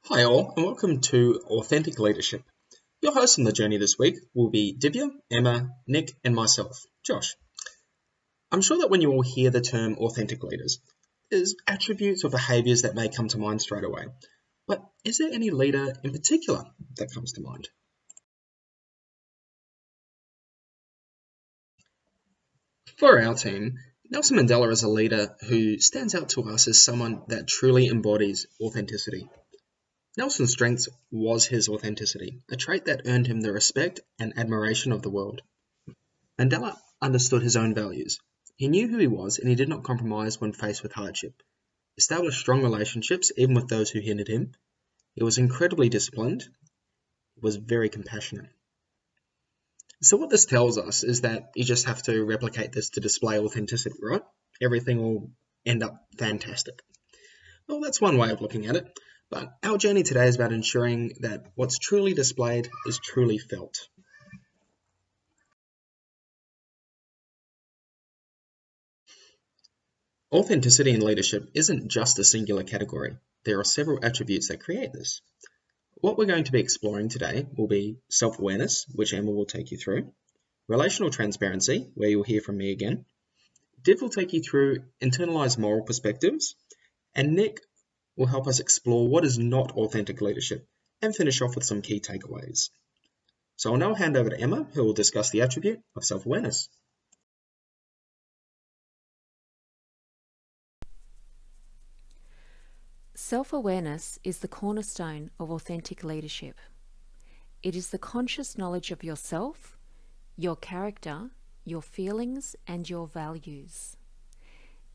Hi all, and welcome to Authentic Leadership. Your hosts on the journey this week will be Divya, Emma, Nick, and myself, Josh. I'm sure that when you all hear the term authentic leaders, there's attributes or behaviours that may come to mind straight away. But is there any leader in particular that comes to mind? For our team, Nelson Mandela is a leader who stands out to us as someone that truly embodies authenticity. Nelson's strength was his authenticity, a trait that earned him the respect and admiration of the world. Mandela understood his own values. He knew who he was and he did not compromise when faced with hardship. He established strong relationships even with those who hindered him. He was incredibly disciplined. He was very compassionate. So what this tells us is that you just have to replicate this to display authenticity, right? Everything will end up fantastic. Well, that's one way of looking at it. But our journey today is about ensuring that what's truly displayed is truly felt. Authenticity in leadership isn't just a singular category. There are several attributes that create this. What we're going to be exploring today will be self-awareness, which Emma will take you through, relational transparency, where you'll hear from me again, Div will take you through internalized moral perspectives, and Nick will help us explore what is not authentic leadership and finish off with some key takeaways. So I'll now hand over to Emma, who will discuss the attribute of self-awareness. Self-awareness is the cornerstone of authentic leadership. It is the conscious knowledge of yourself, your character, your feelings, and your values.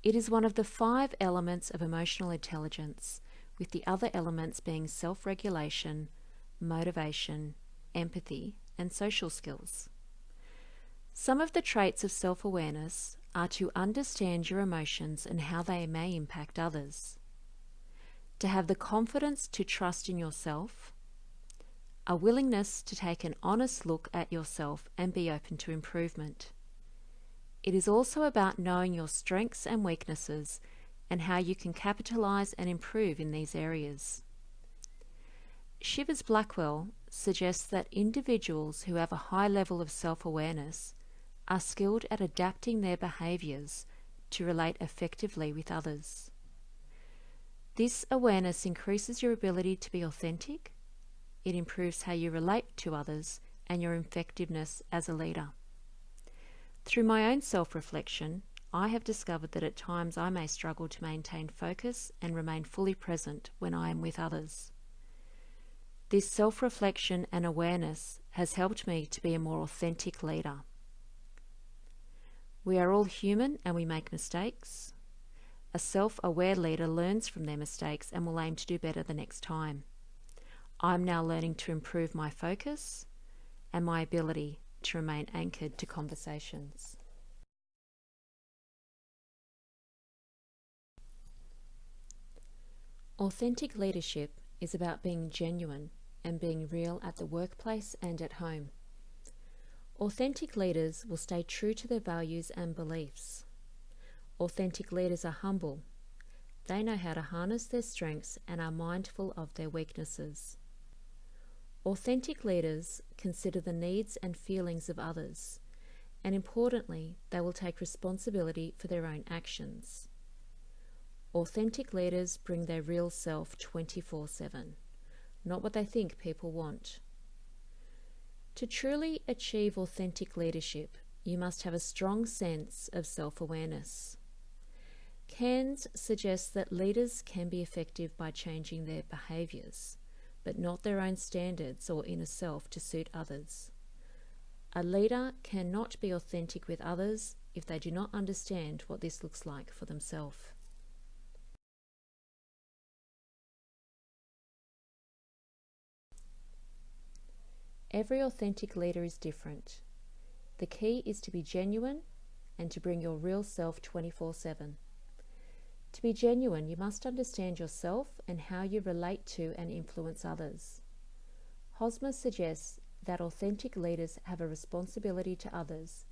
It is one of the 5 elements of emotional intelligence, with the other elements being self-regulation, motivation, empathy, and social skills. Some of the traits of self-awareness are to understand your emotions and how they may impact others, to have the confidence to trust in yourself, a willingness to take an honest look at yourself and be open to improvement. It is also about knowing your strengths and weaknesses and how you can capitalize and improve in these areas. Shivers Blackwell suggests that individuals who have a high level of self-awareness are skilled at adapting their behaviors to relate effectively with others. This awareness increases your ability to be authentic, it improves how you relate to others, and your effectiveness as a leader. Through my own self-reflection, I have discovered that at times I may struggle to maintain focus and remain fully present when I am with others. This self-reflection and awareness has helped me to be a more authentic leader. We are all human and we make mistakes. A self-aware leader learns from their mistakes and will aim to do better the next time. I'm now learning to improve my focus and my ability to remain anchored to conversations. Authentic leadership is about being genuine and being real at the workplace and at home. Authentic leaders will stay true to their values and beliefs. Authentic leaders are humble. They know how to harness their strengths and are mindful of their weaknesses. Authentic leaders consider the needs and feelings of others, and importantly, they will take responsibility for their own actions. Authentic leaders bring their real self 24/7, not what they think people want. To truly achieve authentic leadership, you must have a strong sense of self-awareness. Cairns suggests that leaders can be effective by changing their behaviours, but not their own standards or inner self to suit others. A leader cannot be authentic with others if they do not understand what this looks like for themselves. Every authentic leader is different. The key is to be genuine and to bring your real self 24/7. To be genuine, you must understand yourself and how you relate to and influence others. Hosmer suggests that authentic leaders have a responsibility to others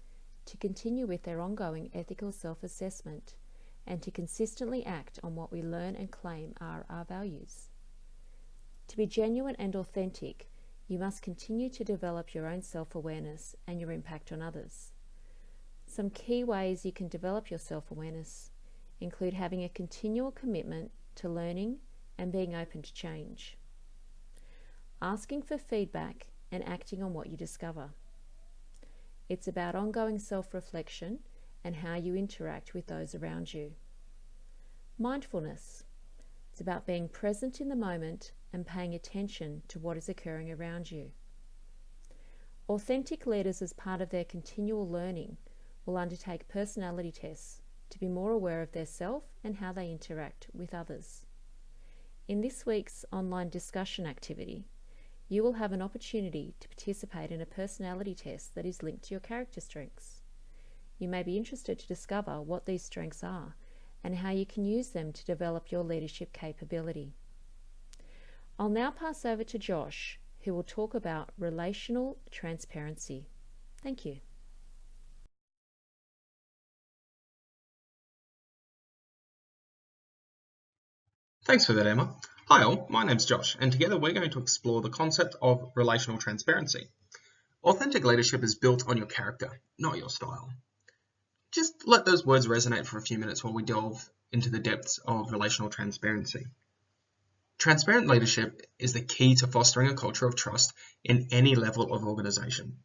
to continue with their ongoing ethical self-assessment and to consistently act on what we learn and claim are our values. To be genuine and authentic, you must continue to develop your own self-awareness and your impact on others. Some key ways you can develop your self-awareness include having a continual commitment to learning and being open to change, asking for feedback and acting on what you discover. It's about ongoing self-reflection and how you interact with those around you. Mindfulness. It's about being present in the moment and paying attention to what is occurring around you. Authentic leaders, as part of their continual learning, will undertake personality tests to be more aware of their self and how they interact with others. In this week's online discussion activity, you will have an opportunity to participate in a personality test that is linked to your character strengths. You may be interested to discover what these strengths are and how you can use them to develop your leadership capability. I'll now pass over to Josh, who will talk about relational transparency. Thank you. Thanks for that, Emma. Hi all, my name's Josh, and together we're going to explore the concept of relational transparency. Authentic leadership is built on your character, not your style. Just let those words resonate for a few minutes while we delve into the depths of relational transparency. Transparent leadership is the key to fostering a culture of trust in any level of organization.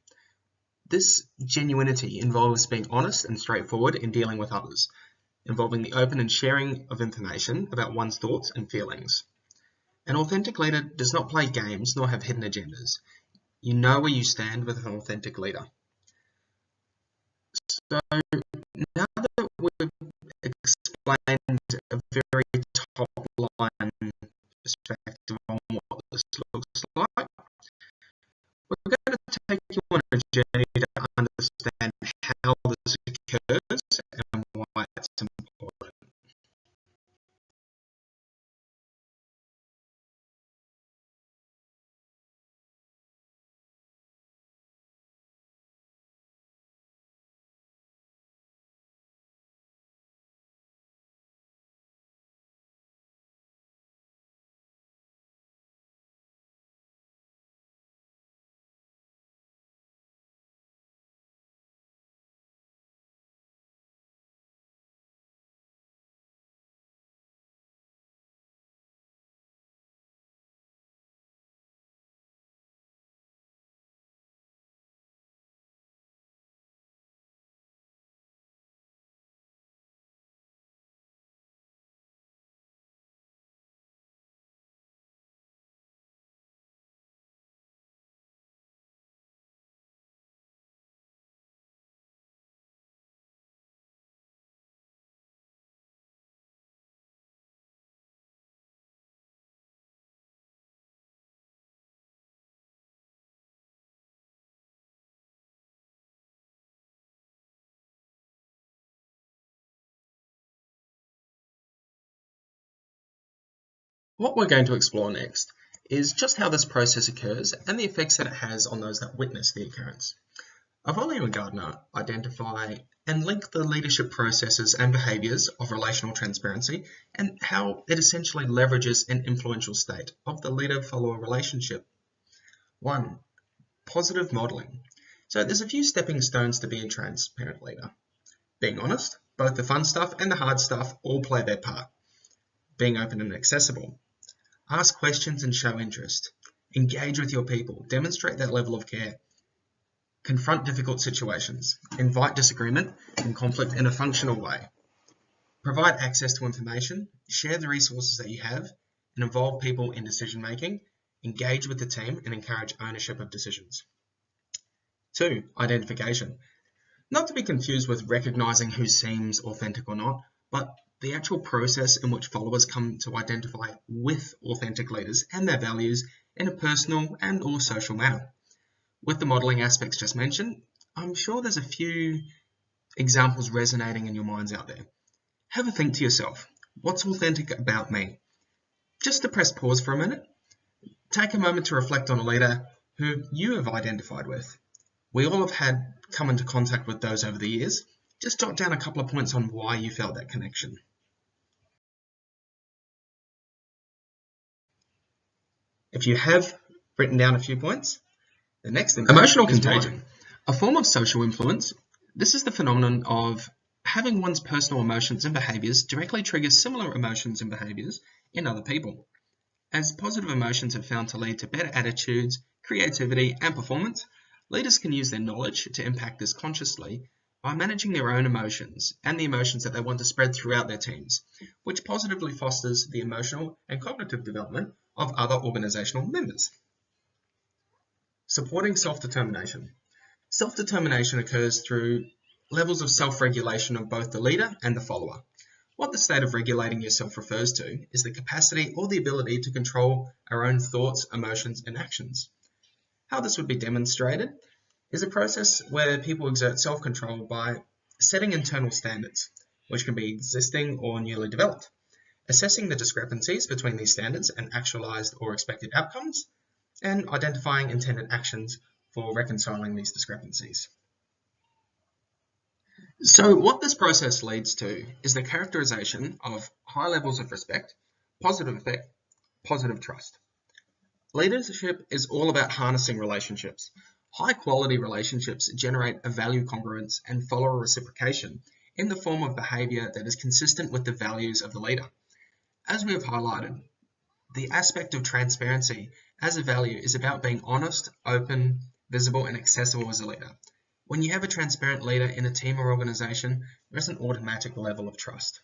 This genuinity involves being honest and straightforward in dealing with others, involving the open and sharing of information about one's thoughts and feelings. An authentic leader does not play games nor have hidden agendas. You know where you stand with an authentic leader. So now that we've explained a very top-line perspective on what this looks like, we're going to take you on a journey to understand how this occurs and why it's important. What we're going to explore next is just how this process occurs and the effects that it has on those that witness the occurrence. Avoli and Gardner identify and link the leadership processes and behaviours of relational transparency and how it essentially leverages an influential state of the leader-follower relationship. 1. Positive modelling. So there's a few stepping stones to being a transparent leader. Being honest, both the fun stuff and the hard stuff all play their part. Being open and accessible. Ask questions and show interest. Engage with your people. Demonstrate that level of care. Confront difficult situations. Invite disagreement and conflict in a functional way. Provide access to information. Share the resources that you have and involve people in decision making. Engage with the team and encourage ownership of decisions. 2. Identification. Not to be confused with recognizing who seems authentic or not, but the actual process in which followers come to identify with authentic leaders and their values in a personal and or social manner. With the modelling aspects just mentioned, I'm sure there's a few examples resonating in your minds out there. Have a think to yourself, what's authentic about me? Just to press pause for a minute, take a moment to reflect on a leader who you have identified with. We all have come into contact with those over the years. Just jot down a couple of points on why you felt that connection. If you have written down a few points, the next thing. Emotional contagion. A form of social influence. This is the phenomenon of having one's personal emotions and behaviours directly trigger similar emotions and behaviours in other people. As positive emotions are found to lead to better attitudes, creativity, and performance, leaders can use their knowledge to impact this consciously by managing their own emotions and the emotions that they want to spread throughout their teams, which positively fosters the emotional and cognitive development of other organizational members. Supporting self-determination. Self-determination occurs through levels of self-regulation of both the leader and the follower. What the state of regulating yourself refers to is the capacity or the ability to control our own thoughts, emotions, and actions. How this would be demonstrated is a process where people exert self-control by setting internal standards, which can be existing or newly developed, assessing the discrepancies between these standards and actualized or expected outcomes, and identifying intended actions for reconciling these discrepancies. So what this process leads to is the characterization of high levels of respect, positive effect, positive trust. Leadership is all about harnessing relationships. High quality relationships generate a value congruence and follower reciprocation in the form of behavior that is consistent with the values of the leader. As we have highlighted, the aspect of transparency as a value is about being honest, open, visible, and accessible as a leader. When you have a transparent leader in a team or organization, there is an automatic level of trust.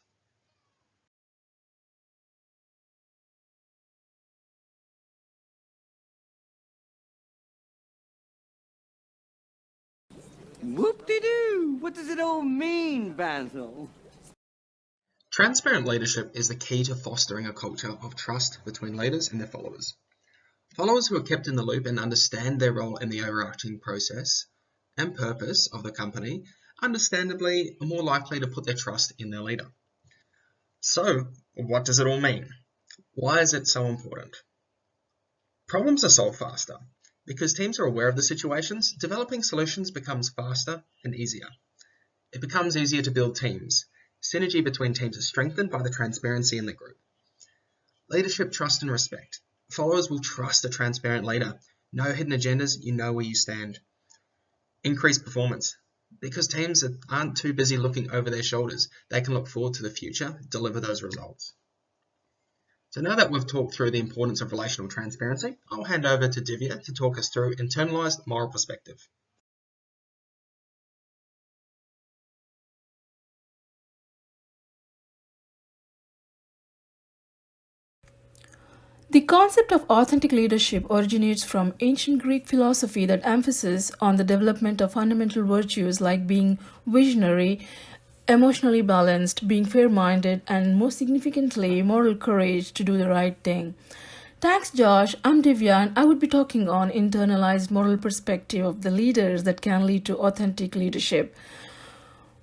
Whoop-de-doo! What does it all mean, Basil? Transparent leadership is the key to fostering a culture of trust between leaders and their followers. Followers who are kept in the loop and understand their role in the overarching process and purpose of the company, understandably, are more likely to put their trust in their leader. So, what does it all mean? Why is it so important? Problems are solved faster. Because teams are aware of the situations, developing solutions becomes faster and easier. It becomes easier to build teams. Synergy between teams is strengthened by the transparency in the group. Leadership, trust, and respect. Followers will trust a transparent leader. No hidden agendas, you know where you stand. Increased performance. Because teams aren't too busy looking over their shoulders, they can look forward to the future, deliver those results. So now that we've talked through the importance of relational transparency, I'll hand over to Divya to talk us through internalized moral perspective. The concept of authentic leadership originates from ancient Greek philosophy that emphasizes on the development of fundamental virtues like being visionary, emotionally balanced, being fair-minded, and most significantly, moral courage to do the right thing. Thanks, Josh. I'm Divya, and I would be talking on internalized moral perspective of the leaders that can lead to authentic leadership.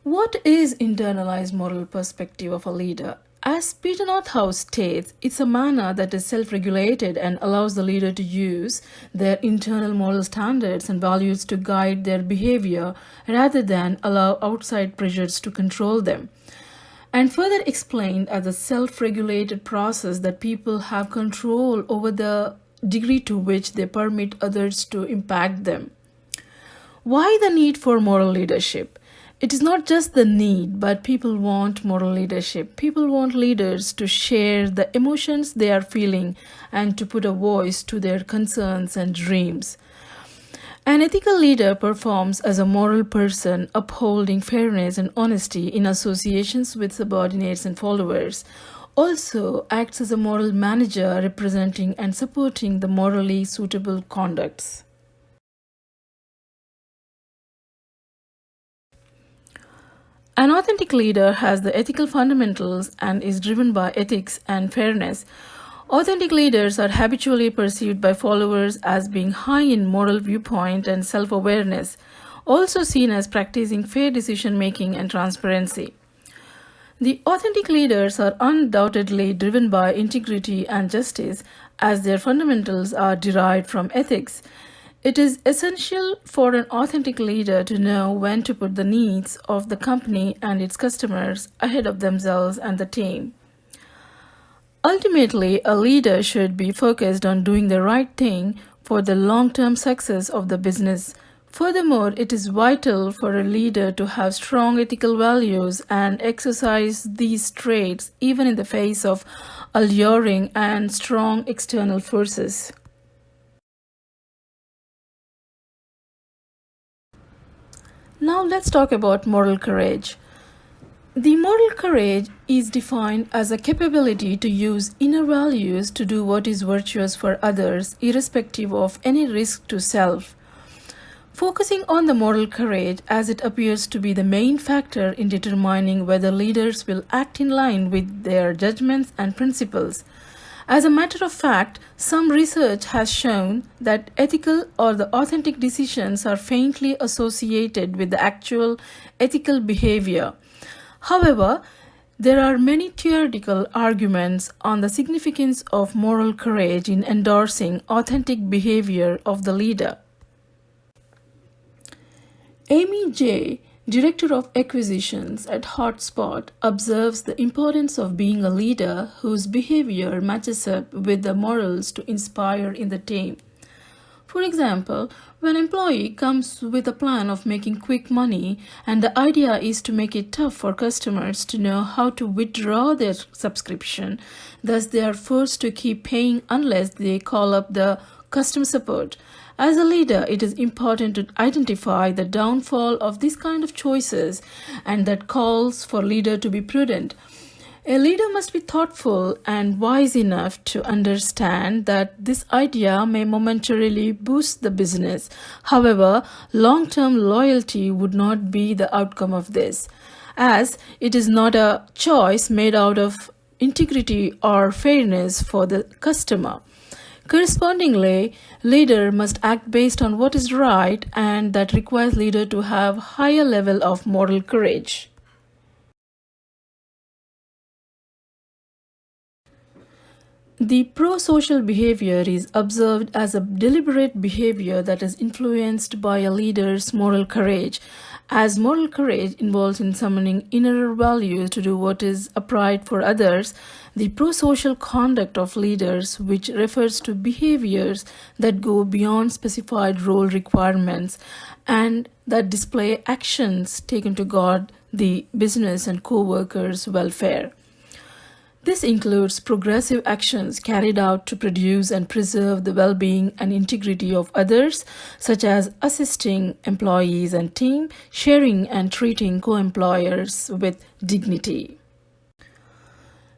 What is internalized moral perspective of a leader? As Peter Northouse states, it's a manner that is self-regulated and allows the leader to use their internal moral standards and values to guide their behavior rather than allow outside pressures to control them. And further explained as a self-regulated process that people have control over the degree to which they permit others to impact them. Why the need for moral leadership? It is not just the need, but people want moral leadership. People want leaders to share the emotions they are feeling and to put a voice to their concerns and dreams. An ethical leader performs as a moral person, upholding fairness and honesty in associations with subordinates and followers. Also acts as a moral manager, representing and supporting the morally suitable conducts. An authentic leader has the ethical fundamentals and is driven by ethics and fairness. Authentic leaders are habitually perceived by followers as being high in moral viewpoint and self-awareness, also seen as practicing fair decision-making and transparency. The authentic leaders are undoubtedly driven by integrity and justice, as their fundamentals are derived from ethics. It is essential for an authentic leader to know when to put the needs of the company and its customers ahead of themselves and the team. Ultimately, a leader should be focused on doing the right thing for the long-term success of the business. Furthermore, it is vital for a leader to have strong ethical values and exercise these traits even in the face of alluring and strong external forces. Now let's talk about moral courage. The moral courage is defined as a capability to use inner values to do what is virtuous for others, irrespective of any risk to self. Focusing on the moral courage as it appears to be the main factor in determining whether leaders will act in line with their judgments and principles. As a matter of fact, some research has shown that ethical or the authentic decisions are faintly associated with the actual ethical behavior. However, there are many theoretical arguments on the significance of moral courage in endorsing authentic behavior of the leader. Amy J., Director of Acquisitions at Hotspot, observes the importance of being a leader whose behavior matches up with the morals to inspire in the team. For example, when an employee comes with a plan of making quick money and the idea is to make it tough for customers to know how to withdraw their subscription, thus they are forced to keep paying unless they call up the customer support. As a leader, it is important to identify the downfall of this kind of choices and that calls for leader to be prudent. A leader must be thoughtful and wise enough to understand that this idea may momentarily boost the business. However, long-term loyalty would not be the outcome of this, as it is not a choice made out of integrity or fairness for the customer. Correspondingly, leader must act based on what is right, and that requires leader to have higher level of moral courage. The pro-social behavior is observed as a deliberate behavior that is influenced by a leader's moral courage, as moral courage involves in summoning inner values to do what is upright for others. The pro-social conduct of leaders, which refers to behaviors that go beyond specified role requirements and that display actions taken to guard the business and co-workers' welfare. This includes progressive actions carried out to produce and preserve the well-being and integrity of others, such as assisting employees and team, sharing and treating co-employers with dignity.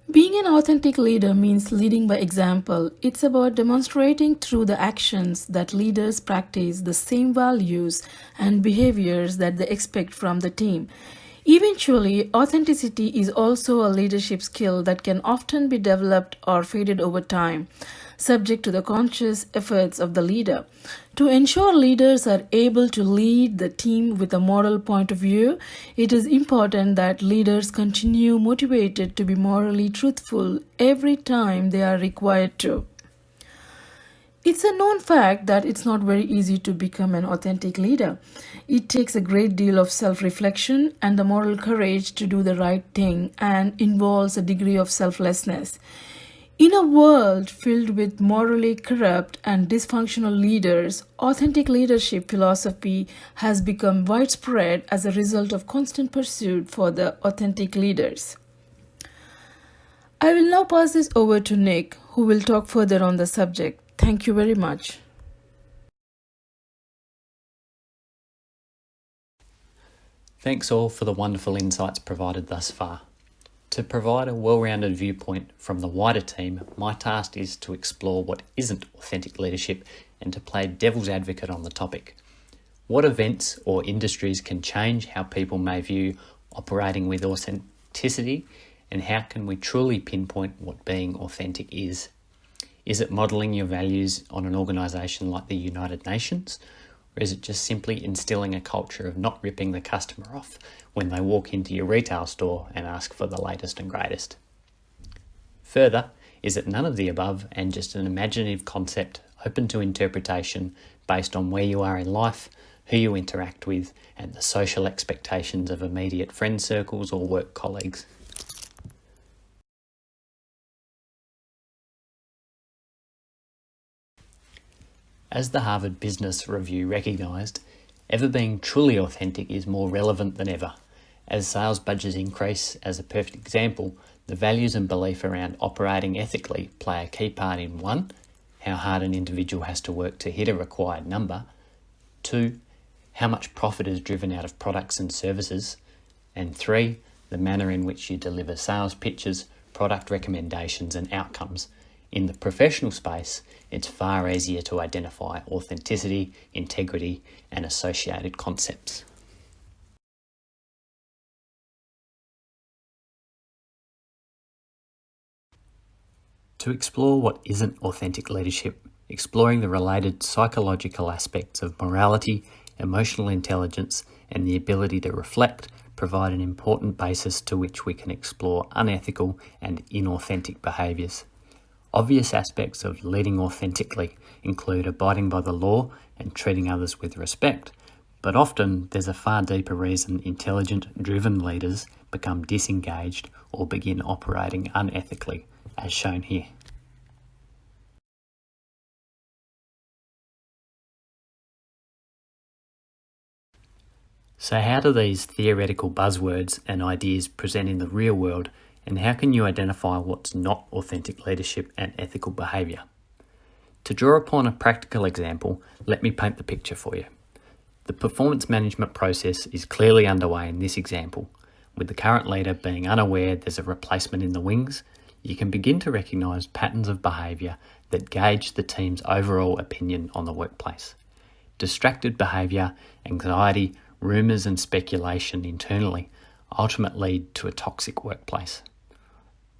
Being an authentic leader means leading by example. It's about demonstrating through the actions that leaders practice the same values and behaviors that they expect from the team. Eventually, authenticity is also a leadership skill that can often be developed or faded over time, subject to the conscious efforts of the leader. To ensure leaders are able to lead the team with a moral point of view, it is important that leaders continue motivated to be morally truthful every time they are required to. It's a known fact that it's not very easy to become an authentic leader. It takes a great deal of self-reflection and the moral courage to do the right thing, and involves a degree of selflessness. In a world filled with morally corrupt and dysfunctional leaders, authentic leadership philosophy has become widespread as a result of constant pursuit for the authentic leaders. I will now pass this over to Nick, who will talk further on the subject. Thank you very much. Thanks all for the wonderful insights provided thus far. To provide a well-rounded viewpoint from the wider team, my task is to explore what isn't authentic leadership and to play devil's advocate on the topic. What events or industries can change how people may view operating with authenticity, and how can we truly pinpoint what being authentic is? Is it modelling your values on an organisation like the United Nations? Or is it just simply instilling a culture of not ripping the customer off when they walk into your retail store and ask for the latest and greatest? Further, is it none of the above and just an imaginative concept open to interpretation based on where you are in life, who you interact with, and the social expectations of immediate friend circles or work colleagues? As the Harvard Business Review recognised, ever being truly authentic is more relevant than ever. As sales budgets increase, as a perfect example, the values and belief around operating ethically play a key part in 1, how hard an individual has to work to hit a required number, 2, how much profit is driven out of products and services, and 3, the manner in which you deliver sales pitches, product recommendations and outcomes. In the professional space, it's far easier to identify authenticity, integrity, and associated concepts. To explore what isn't authentic leadership, exploring the related psychological aspects of morality, emotional intelligence, and the ability to reflect provide an important basis to which we can explore unethical and inauthentic behaviours. Obvious aspects of leading authentically include abiding by the law and treating others with respect, but often there's a far deeper reason intelligent, driven leaders become disengaged or begin operating unethically, as shown here. So how do these theoretical buzzwords and ideas present in the real world, and how can you identify what's not authentic leadership and ethical behaviour? To draw upon a practical example, let me paint the picture for you. The performance management process is clearly underway in this example. With the current leader being unaware there's a replacement in the wings, you can begin to recognise patterns of behaviour that gauge the team's overall opinion on the workplace. Distracted behaviour, anxiety, rumours and speculation internally ultimately lead to a toxic workplace.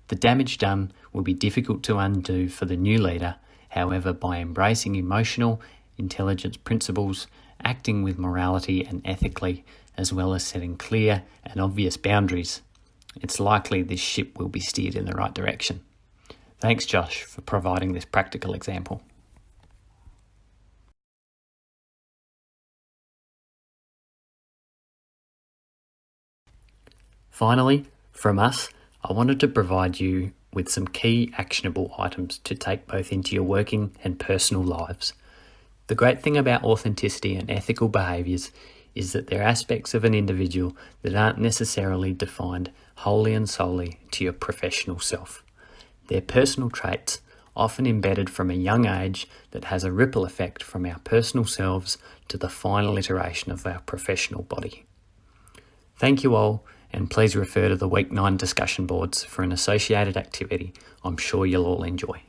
The damage done will be difficult to undo for the new leader. However, by embracing emotional intelligence principles, acting with morality and ethically, as well as setting clear and obvious boundaries, it's likely this ship will be steered in the right direction. Thanks, Josh, for providing this practical example. Finally, from us, I wanted to provide you with some key actionable items to take both into your working and personal lives. The great thing about authenticity and ethical behaviours is that they're aspects of an individual that aren't necessarily defined wholly and solely to your professional self. They're personal traits, often embedded from a young age, that has a ripple effect from our personal selves to the final iteration of our professional body. Thank you all, and please refer to the Week 9 discussion boards for an associated activity I'm sure you'll all enjoy.